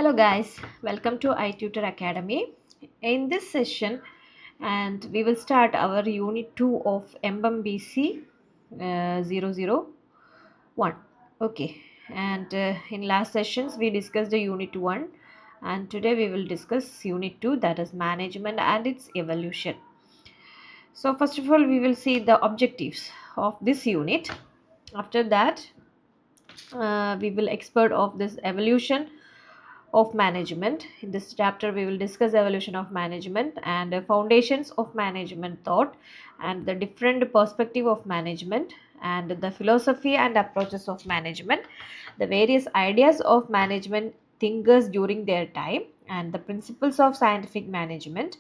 Hello guys, welcome to i-tutor Academy. In this session, and we will start our unit 2 of MMPC 001. Okay, and in last sessions we discussed the unit 1, and today we will discuss unit 2, that is management and its evolution. So first of all we will see the objectives of this unit. After that we will expert of this evolution of management. In this chapter we will discuss evolution of management and foundations of management thought and the different perspective of management and the philosophy and approaches of management, the various ideas of management thinkers during their time, and the principles of scientific management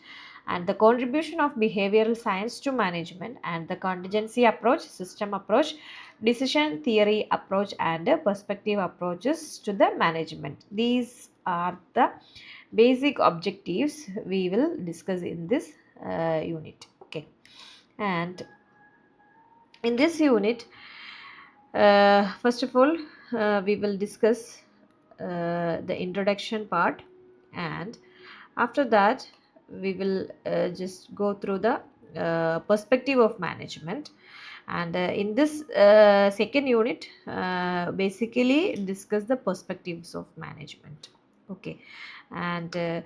and the contribution of behavioral science to management and the contingency approach, system approach, decision theory approach, and perspective approaches to the management. These are the basic objectives we will discuss in this unit. Okay, and in this unit, first of all, we will discuss the introduction part, and after that we will just go through the perspective of management. And in this second unit, basically discuss the perspectives of management. Okay, and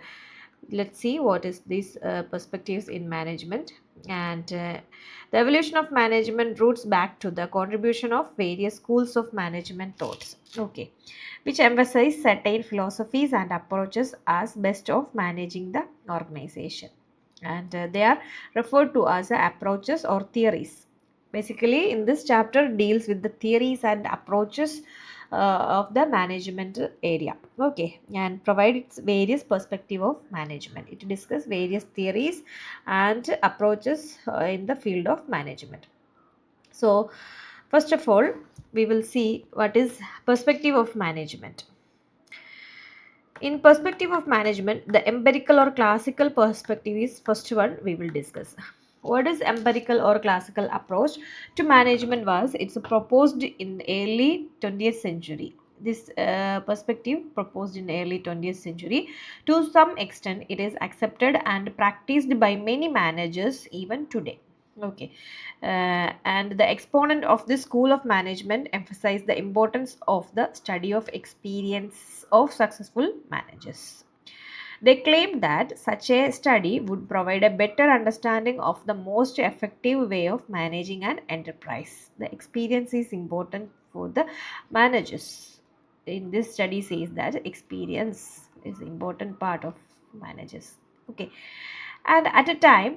let's see what is these perspectives in management. And the evolution of management roots back to the contribution of various schools of management thoughts. Okay, which emphasize certain philosophies and approaches as best of managing the organization, and they are referred to as approaches or theories. Basically in this chapter deals with the theories and approaches of the management area. Okay, and provides various perspective of management. It discusses various theories and approaches in the field of management. So first of all we will see what is perspective of management. In perspective of management, the empirical or classical perspective is first one we will discuss. What is empirical or classical approach to management was it's proposed in early 20th century. This perspective proposed in early 20th century, to some extent it is accepted and practiced by many managers even today. Okay, and the exponent of this school of management emphasize the importance of the study of experience of successful managers. They claimed that such a study would provide a better understanding of the most effective way of managing an enterprise. The experience is important for the managers. In this study says that experience is important part of managers. Okay, and at a time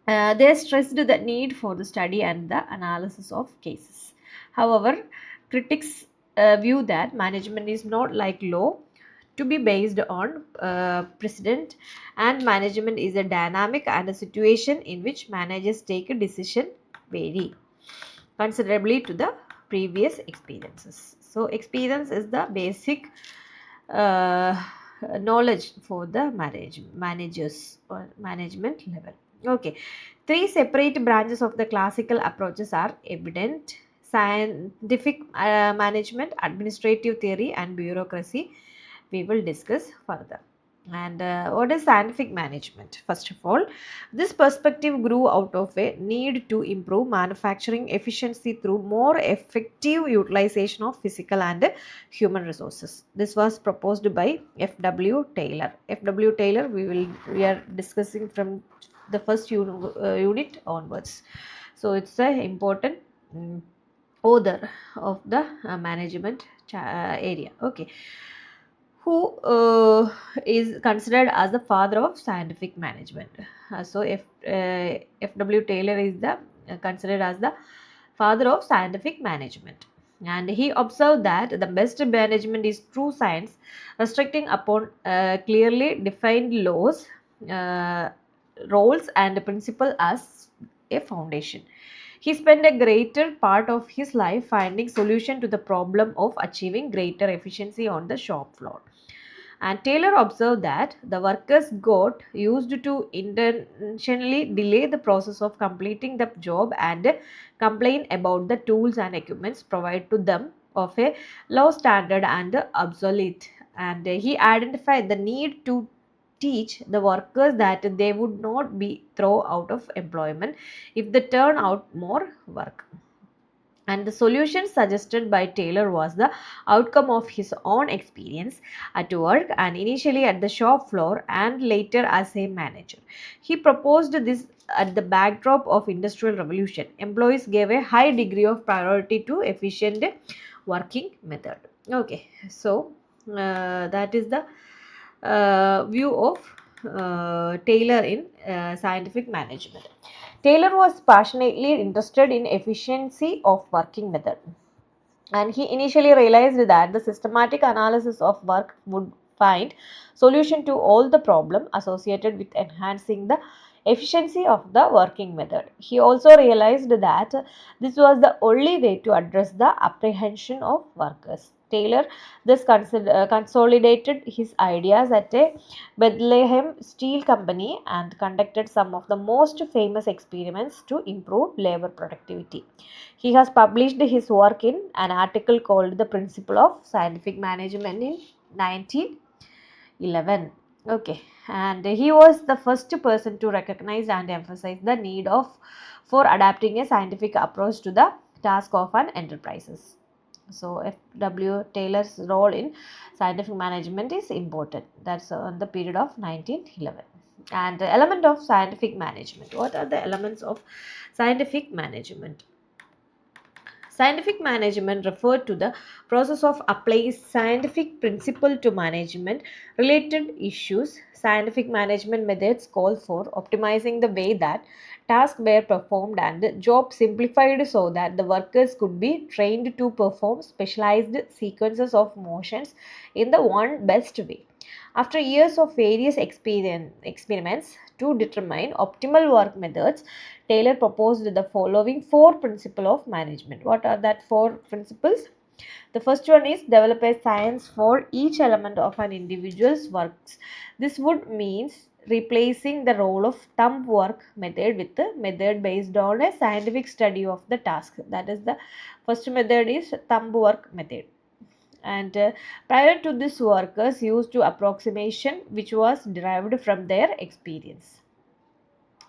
they stressed the need for the study and the analysis of cases. However, critics view that management is not like law to be based on precedent, and management is a dynamic and a situation in which managers take a decision vary considerably to the previous experiences. So experience is the basic uh, knowledge for the managers or management level. Okay, three separate branches of the classical approaches are evident: scientific management, administrative theory, and bureaucracy. We will discuss further. And what is scientific management? First of all, this perspective grew out of a need to improve manufacturing efficiency through more effective utilization of physical and human resources. This was proposed by F.W. Taylor. F.W. Taylor we are discussing from the first unit onwards. So it's a important author of the management area. Okay, who is considered as the father of scientific management. So F.W. Taylor is the considered as the father of scientific management, and he observed that the best management is true science, restricting upon clearly defined laws, uh, roles, and principle as a foundation. He spent a greater part of his life finding solution to the problem of achieving greater efficiency on the shop floor. And Taylor observed that the workers got used to intentionally delay the process of completing the job and complain about the tools and equipments provided to them of a low standard and obsolete. and he identified the need to teach the workers that they would not be thrown out of employment if they turn out more work. And the solution suggested by Taylor was the outcome of his own experience at work, and initially at the shop floor and later as a manager. He proposed this at the backdrop of industrial revolution. Employees gave a high degree of priority to efficient working method. Okay, so that is the view of Taylor in scientific management. Taylor was passionately interested in efficiency of working method, and he initially realized that the systematic analysis of work would find solution to all the problem associated with enhancing the efficiency of the working method. He also realized that this was the only way to address the apprehension of workers. Taylor thus consolidated his ideas at a Bethlehem Steel Company and conducted some of the most famous experiments to improve labor productivity. He has published his work in an article called The Principle of Scientific Management in 1911. Okay, and he was the first person to recognize and emphasize the need of for adapting a scientific approach to the task of an enterprise. So F.W. Taylor's role in scientific management is important. That's on the period of 1911. And the element of scientific management. What are the elements of scientific management? Scientific management referred to the process of applying scientific principle to management related issues. Scientific management methods call for optimizing the way that tasks were performed and jobs simplified so that the workers could be trained to perform specialized sequences of motions in the one best way. After years of various experiments to determine optimal work methods, Taylor proposed the following four principles of management. What are that four principles? The first one is develop a science for each element of an individual's works. This would means replacing the role of thumb work method with the method based on a scientific study of the task. That is the first method is thumb work method. And prior to this, workers used to approximation which was derived from their experience.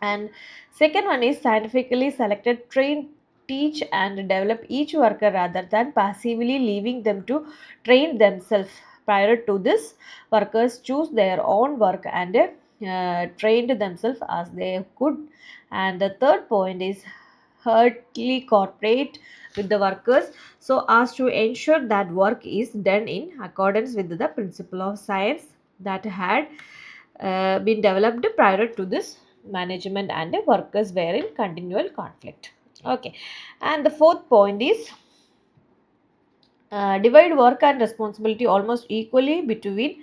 And second one is scientifically selected, train, teach and develop each worker rather than passively leaving them to train themselves. Prior to this, workers choose their own work and trained themselves as they could. And the third point is heartily cooperate with the workers so as to ensure that work is done in accordance with the principle of science that had been developed prior to this. Management and the workers were in continual conflict. Okay, and the fourth point is divide work and responsibility almost equally between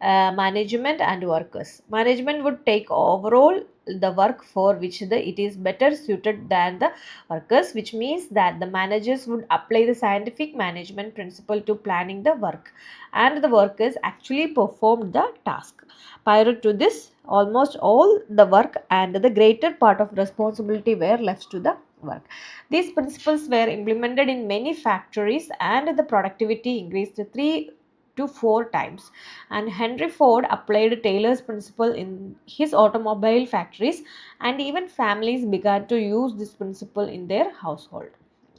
management and workers. Management would take overall the work for which it is better suited than the workers, which means that the managers would apply the scientific management principle to planning the work and the workers actually performed the task. Prior to this, almost all the work and the greater part of responsibility were left to the work. These principles were implemented in many factories and the productivity increased 3 to 4 times. And Henry Ford applied Taylor's principle in his automobile factories, and even families began to use this principle in their household.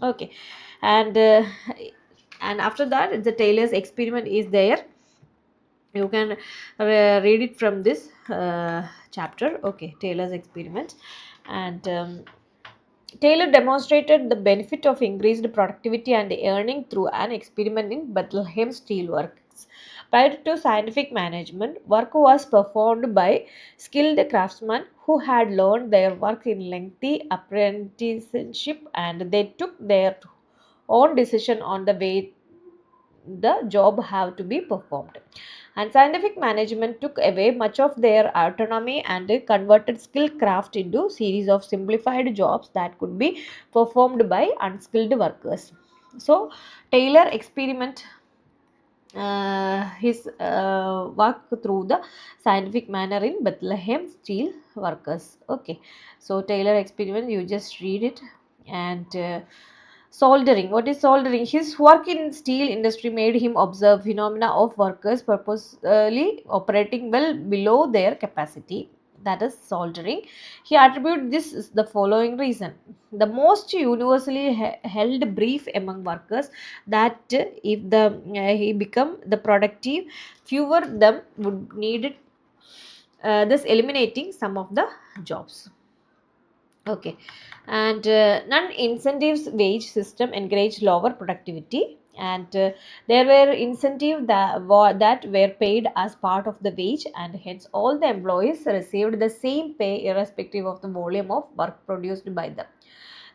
Okay, and after that, the Taylor's experiment is there. You can read it from this chapter. Okay, Taylor's experiment. And Taylor demonstrated the benefit of increased productivity and earning through an experiment in Bethlehem Steelworks. Prior to scientific management, work was performed by skilled craftsmen who had learned their work in lengthy apprenticeship, and they took their own decision on the way the job have to be performed. And scientific management took away much of their autonomy and converted skilled craft into series of simplified jobs that could be performed by unskilled workers. So Taylor experiment his work through the scientific manner in Bethlehem steel workers. Okay, so Taylor experiment, you just read it. And Soldering. What is soldering? His work in steel industry made him observe phenomena of workers purposely operating well below their capacity. That is soldering. He attributed this is the following reason. The most universally held brief among workers that if the he become the productive, fewer them would need it, thus eliminating some of the jobs. Okay, and non-incentives wage system encourage lower productivity, and there were incentives that were paid as part of the wage, and hence all the employees received the same pay irrespective of the volume of work produced by them.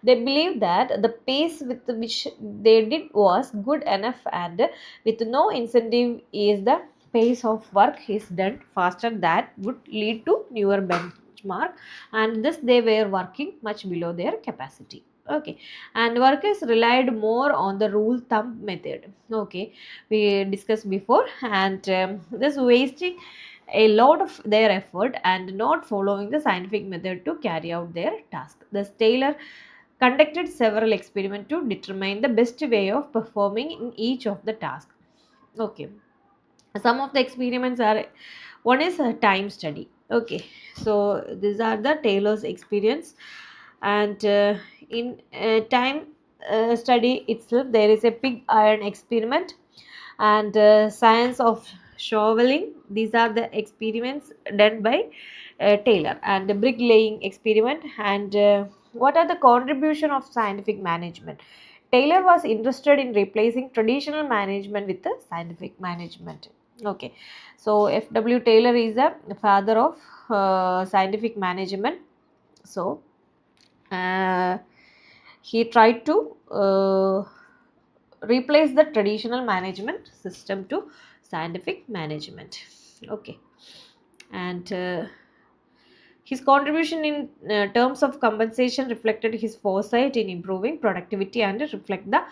They believed that the pace with which they did was good enough, and with no incentive is the pace of work is done faster that would lead to newer benchmark, and thus they were working much below their capacity. Okay, and workers relied more on the rule thumb method. Okay, we discussed before, and this wasting a lot of their effort and not following the scientific method to carry out their task. Thus Taylor conducted several experiments to determine the best way of performing in each of the tasks. Okay, some of the experiments are, one is a time study. Okay, so these are the Taylor's experience, and in time study itself there is a pig iron experiment, and science of shoveling. These are the experiments done by Taylor, and the bricklaying experiment, and what are the contribution of scientific management. Taylor was interested in replacing traditional management with the scientific management. Okay, so F.W. Taylor is the father of scientific management. So uh, he tried to replace the traditional management system to scientific management. Okay, and his contribution in terms of compensation reflected his foresight in improving productivity and reflect the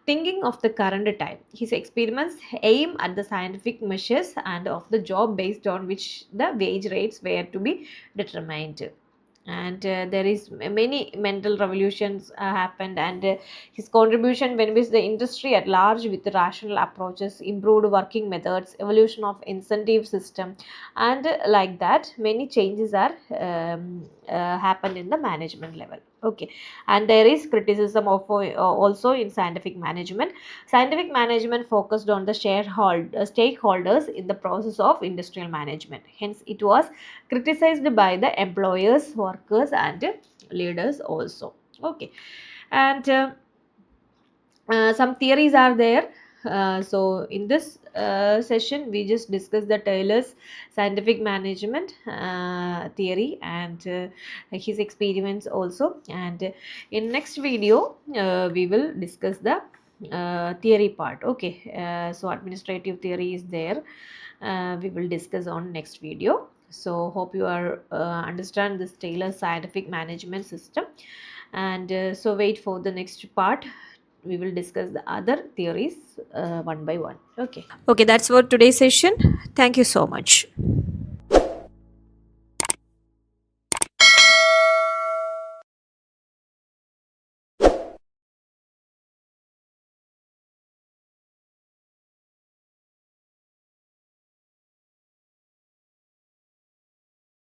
thinking of the current time. His experiments aim at the scientific measures and of the job based on which the wage rates were to be determined. And there is many mental revolutions happened, and his contribution benefits the industry at large with rational approaches, improved working methods, evolution of incentive system, and like that many changes are happened in the management level. Okay, and there is criticism of also in scientific management. Scientific management focused on the stakeholders in the process of industrial management, hence it was criticized by the employers, workers, and leaders also. Okay, and some theories are there. So in this session we just discussed the Taylor's scientific management theory, and his experiments also, and in next video we will discuss the theory part. Okay, so administrative theory is there, we will discuss on next video. So hope you are understand this Taylor scientific management system, and so wait for the next part. We will discuss the other theories one by one. Okay, that's for today's session. Thank you so much.